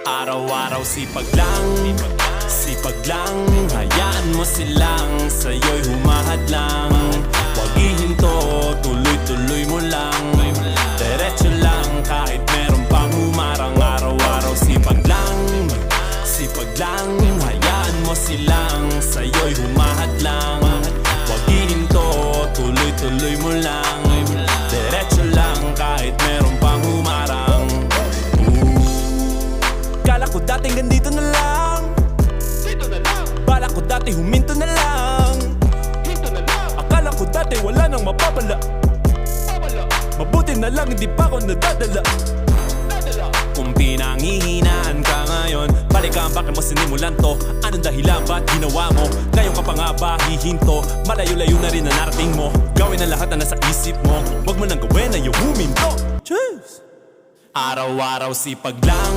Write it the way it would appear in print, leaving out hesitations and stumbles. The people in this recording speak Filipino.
Araw-araw sipag lang, sipag lang. Hayaan mo silang sa'yo'y humahad lang. Huwag ihinto, tuloy-tuloy mo lang. Diretso lang kahit meron pang humarang. Araw-araw sipag lang, sipag lang. Hayaan mo silang sa'yo'y humahad lang. Huwag ihinto, tuloy-tuloy mo lang. Diretso lang kahit meron pang humarang. Kala ko dating ganito na lang, dito na lang. Bala ko dati huminto na lang, hinto na lang. Akala ko dati wala nang mapapala, mabuti na lang hindi pa ako nadadala. Kung pinanghihinaan ka ngayon, balikan bakit mo sinimulan to. Anong dahilan ba't ginawa mo? Ngayon ka pa nga ba hihinto? Malayo-layo na rin na narating mo. Gawin ang lahat na nasa isip mo. Huwag mo nang gawin na yung huminto. Cheers! Araw-araw sipag lang,